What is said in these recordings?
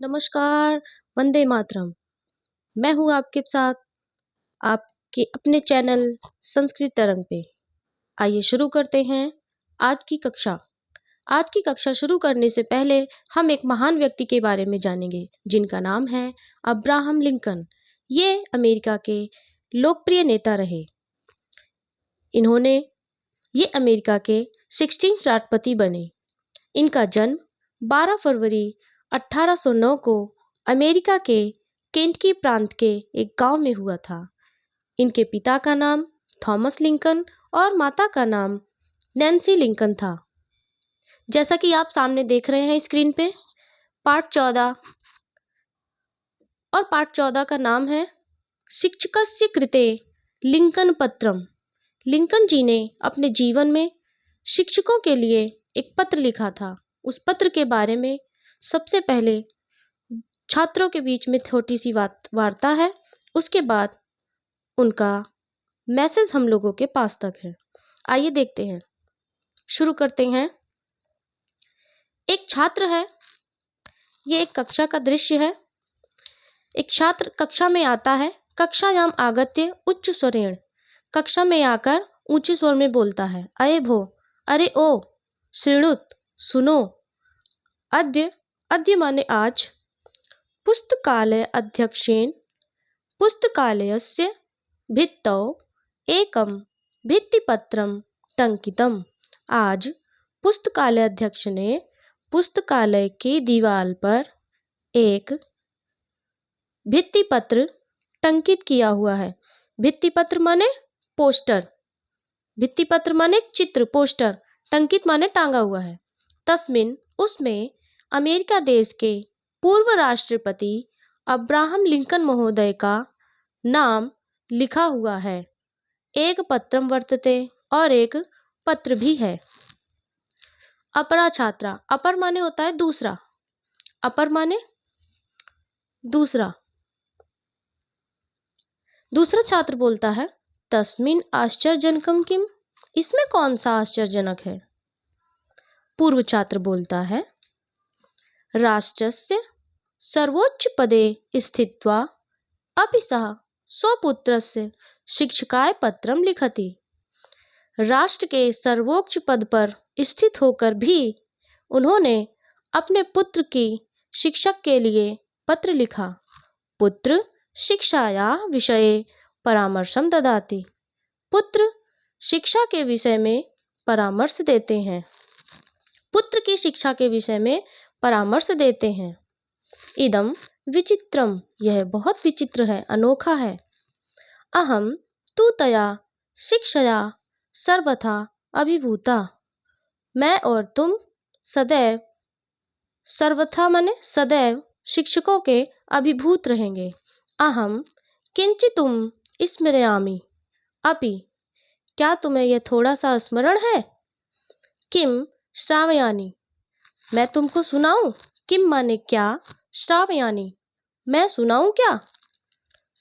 नमस्कार, वंदे मातरम। मैं हूँ आपके साथ आपके अपने चैनल संस्कृत तरंग पे। आइए शुरू करते हैं आज की कक्षा। आज की कक्षा शुरू करने से पहले हम एक महान व्यक्ति के बारे में जानेंगे जिनका नाम है अब्राहम लिंकन। ये अमेरिका के लोकप्रिय नेता रहे। इन्होंने ये अमेरिका के 16 राष्ट्रपति बने। इनका जन्म 12 फरवरी 1809 को अमेरिका के केंटकी प्रांत के एक गांव में हुआ था। इनके पिता का नाम थॉमस लिंकन और माता का नाम नैन्सी लिंकन था। जैसा कि आप सामने देख रहे हैं स्क्रीन पे, पार्ट 14 और पार्ट 14 का नाम है शिक्षकस्य कृते लिंकन पत्रम। लिंकन जी ने अपने जीवन में शिक्षकों के लिए एक पत्र लिखा था। उस पत्र के बारे में सबसे पहले छात्रों के बीच में छोटी सी वार्ता है, उसके बाद उनका मैसेज हम लोगों के पास तक है। आइए देखते हैं, शुरू करते हैं। एक छात्र है, ये एक कक्षा का दृश्य है। एक छात्र कक्षा में आता है। कक्षायाम आगत्य उच्च स्वरेण, कक्षा में आकर ऊंचे स्वर में बोलता है। अये भो, अरे ओ, शृणुत, सुनो। अद्य, अद्य माने आज, पुस्तकालय अध्यक्षेण पुस्तकालयस्य भित्तौ एकं भित्तिपत्रं टंकितम्। आज पुस्तकालय अध्यक्ष ने पुस्तकालय की दीवार पर एक भित्तिपत्र टंकित किया हुआ है। भित्तिपत्र माने पोस्टर, भित्तिपत्र माने चित्र, पोस्टर, टंकित माने टांगा हुआ है। तस्मिन, उसमें अमेरिका देश के पूर्व राष्ट्रपति अब्राहम लिंकन महोदय का नाम लिखा हुआ है। एक पत्रम वर्तते, और एक पत्र भी है। अपरा छात्रा, अपर माने होता है दूसरा, अपर माने दूसरा। दूसरा छात्र बोलता है तस्मिन आश्चर्यजनकम किम, इसमें कौन सा आश्चर्यजनक है। पूर्व छात्र बोलता है राष्ट्रस्य सर्वोच्च पदे स्थित्वा अपि सः स्वपुत्रस्य शिक्षकाय पत्रम लिखति। राष्ट्र के सर्वोच्च पद पर स्थित होकर भी उन्होंने अपने पुत्र की शिक्षक के लिए पत्र लिखा। पुत्र शिक्षाया विषये परामर्शम ददाति, पुत्र शिक्षा के विषय में परामर्श देते हैं, पुत्र की शिक्षा के विषय में परामर्श देते हैं। इदम विचित्रम, यह बहुत विचित्र है, अनोखा है। अहम तु तया शिक्षया सर्वथा अभिभूता, मैं और तुम सदैव, सर्वथा माने सदैव, शिक्षकों के अभिभूत रहेंगे। अहम किंचितुम स्मरयामि अपि, क्या तुम्हें यह थोड़ा सा स्मरण है। किम श्रावयानी, मैं तुमको सुनाऊं। किम माने क्या, श्रावयानी मैं सुनाऊं क्या।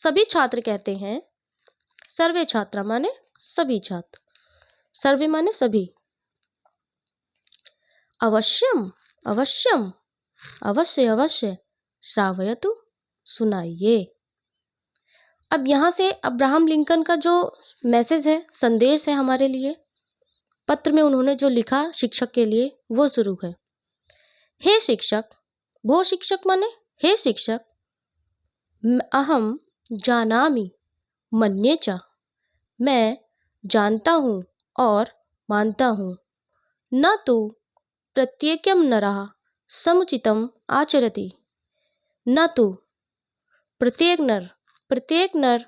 सभी छात्र कहते हैं, सर्वे छात्रा माने सभी छात्र, सर्वे माने सभी। अवश्यम, अवश्यम, अवश्य अवश्य, श्रावयतु, सुनाइए। अब यहाँ से अब्राहम लिंकन का जो मैसेज है, संदेश है हमारे लिए, पत्र में उन्होंने जो लिखा शिक्षक के लिए, वो शुरू है। हे शिक्षक, वो शिक्षक माने हे शिक्षक, अहम जानामि मन्ये च, मैं जानता हूँ और मानता हूँ। न तो प्रत्येकम नरः समुचितम आचरति, न तो प्रत्येक नर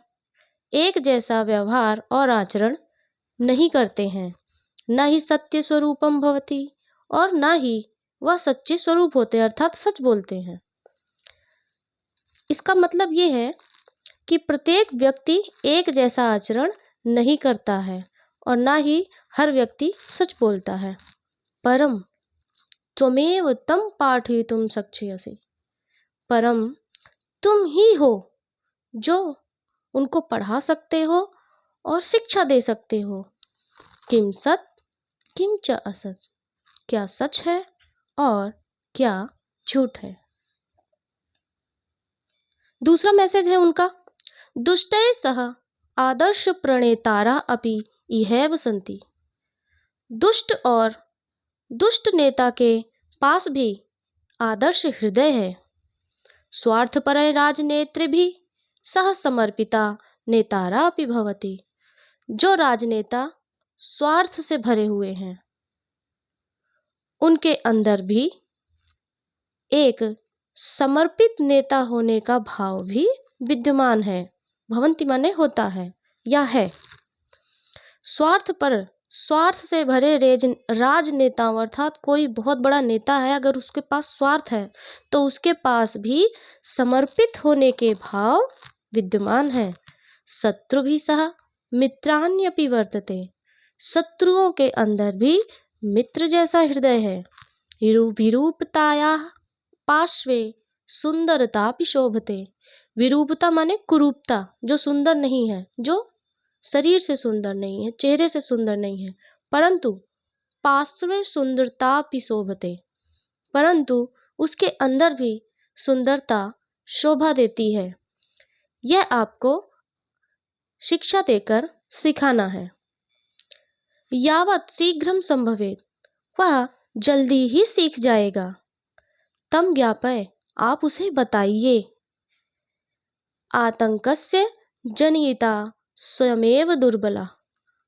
एक जैसा व्यवहार और आचरण नहीं करते हैं। न ही सत्य स्वरूपम भवति, और न ही वह सच्चे स्वरूप होते हैं, अर्थात सच बोलते हैं। इसका मतलब ये है कि प्रत्येक व्यक्ति एक जैसा आचरण नहीं करता है और ना ही हर व्यक्ति सच बोलता है। परम त्वमेव तं पाठयितुं शक्ष्यसि, परम तुम ही हो जो उनको पढ़ा सकते हो और शिक्षा दे सकते हो। किम सत किम च असत, क्या सच है और क्या झूठ है। दूसरा मैसेज है उनका, दुष्टै सह आदर्श प्रणेतारा अपि इहैव सन्ति। दुष्ट और दुष्ट नेता के पास भी आदर्श हृदय है। स्वार्थपरः राजनेत्री भी सह समर्पिता नेतारा अपि भवति। जो राजनेता स्वार्थ से भरे हुए हैं, उनके अंदर भी एक समर्पित नेता होने का भाव भी विद्यमान है। भवंती माने होता है या है। स्वार्थ से भरे राजनेताओं अर्थात कोई बहुत बड़ा नेता है, अगर उसके पास स्वार्थ है तो उसके पास भी समर्पित होने के भाव विद्यमान है। शत्रु भी सह मित्रान्यपि वर्तते। शत्रुओं के अंदर भी मित्र जैसा हृदय है। विरूपतायाः पार्श्वे सुंदरतापि शोभते। विरूपता माने कुरूपता, जो सुंदर नहीं है, जो शरीर से सुंदर नहीं है, चेहरे से सुंदर नहीं है, परंतु पार्श्वे सुंदरतापि शोभते, परंतु उसके अंदर भी सुंदरता शोभा देती है। यह आपको शिक्षा देकर सिखाना है। यावत शीघ्रम संभवेत, वह जल्दी ही सीख जाएगा। तम ज्ञापय, आप उसे बताइए। आतंकस्य जनयिता स्वयमेव दुर्बला।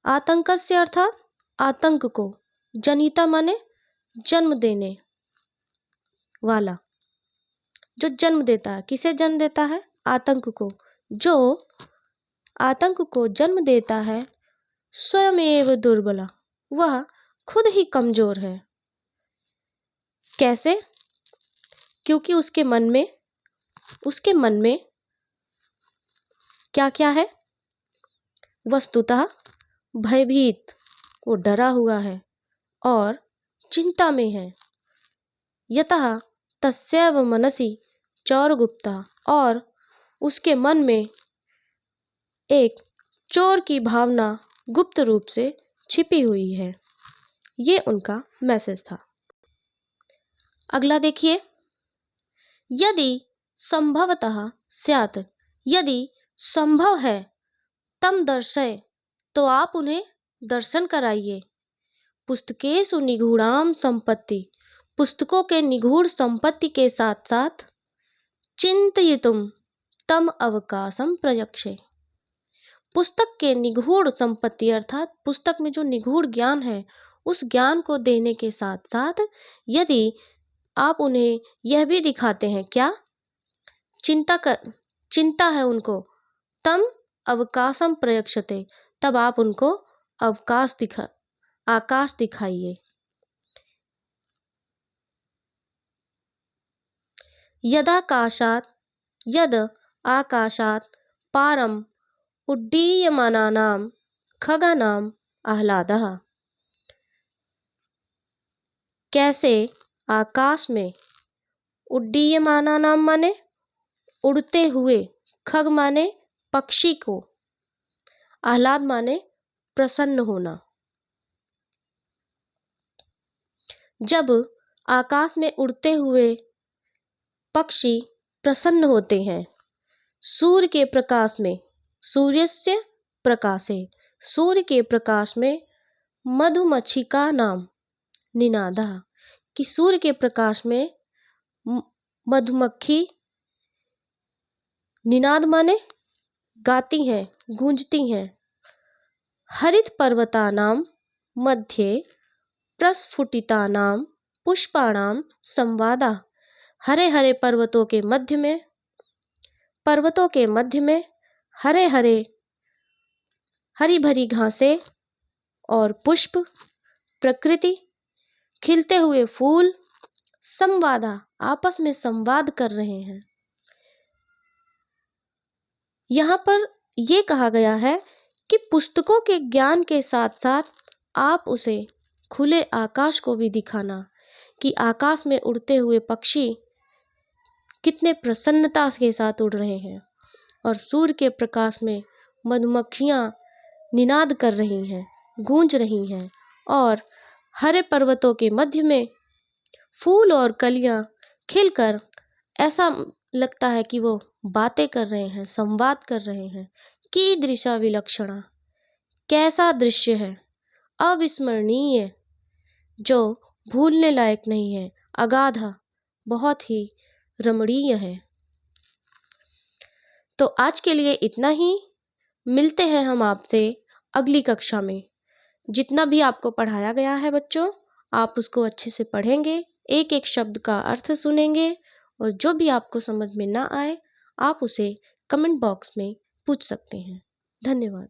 आतंकस्य अर्थात आतंक को, जनिता माने जन्म देने वाला, जो जन्म देता है। किसे जन्म देता है? आतंक को। जो आतंक को जन्म देता है, स्वयमेव दुर्बला, वह खुद ही कमजोर है। कैसे? क्योंकि उसके मन में क्या क्या है? वस्तुतः भयभीत, वो डरा हुआ है और चिंता में है। यतः तस्यैव मनसि चौरगुप्ता, और उसके मन में एक चोर की भावना गुप्त रूप से छिपी हुई है। ये उनका मैसेज था। अगला देखिए, यदि संभवतः स्यात्, यदि संभव है, तम दर्शय, तो आप उन्हें दर्शन कराइए। पुस्तकेषु निगूढ़ाम संपत्ति, पुस्तकों के निगूढ़ संपत्ति के साथ साथ चिंतयितुम तम अवकाशम प्रयक्षे। पुस्तक के निगूढ़ संपत्ति अर्थात पुस्तक में जो निगूढ़ ज्ञान है, उस ज्ञान को देने के साथ साथ यदि आप उन्हें यह भी दिखाते हैं, क्या? चिंता है उनको, तम अवकाशम प्रयक्षते, तब आप उनको आकाश दिखाइए। यद आकाशात पारम उड्डीयमानानां खगानां आह्लादः। कैसे आकाश में उड्डीयमानानां माने उड़ते हुए, खग माने पक्षी को, आह्लाद माने प्रसन्न होना। जब आकाश में उड़ते हुए पक्षी प्रसन्न होते हैं, सूर्य के प्रकाश में, सूर्यस्य प्रकाशे, सूर्य के प्रकाश में मधुमक्षिका नाम निनादः, कि सूर्य के प्रकाश में मधुमक्खी निनाद माने गाती हैं, गूंजती हैं। हरित पर्वतानां मध्ये प्रस्फुटितानां पुष्पाणां संवादा, हरे हरे पर्वतों के मध्य में हरे हरे हरी भरी घासें और पुष्प, प्रकृति, खिलते हुए फूल, संवादा, आपस में संवाद कर रहे हैं। यहाँ पर यह कहा गया है कि पुस्तकों के ज्ञान के साथ साथ आप उसे खुले आकाश को भी दिखाना, कि आकाश में उड़ते हुए पक्षी कितने प्रसन्नता के साथ उड़ रहे हैं और सूर्य के प्रकाश में मधुमक्खियाँ निनाद कर रही हैं, गूंज रही हैं, और हरे पर्वतों के मध्य में फूल और कलियाँ खिलकर ऐसा लगता है कि वो बातें कर रहे हैं, संवाद कर रहे हैं। कीदृशा विलक्षणा, कैसा दृश्य है, अविस्मरणीय, जो भूलने लायक नहीं है, अगाधा, बहुत ही रमणीय है। तो आज के लिए इतना ही। मिलते हैं हम आपसे अगली कक्षा में। जितना भी आपको पढ़ाया गया है बच्चों, आप उसको अच्छे से पढ़ेंगे, एक एक शब्द का अर्थ सुनेंगे, और जो भी आपको समझ में ना आए आप उसे कमेंट बॉक्स में पूछ सकते हैं। धन्यवाद।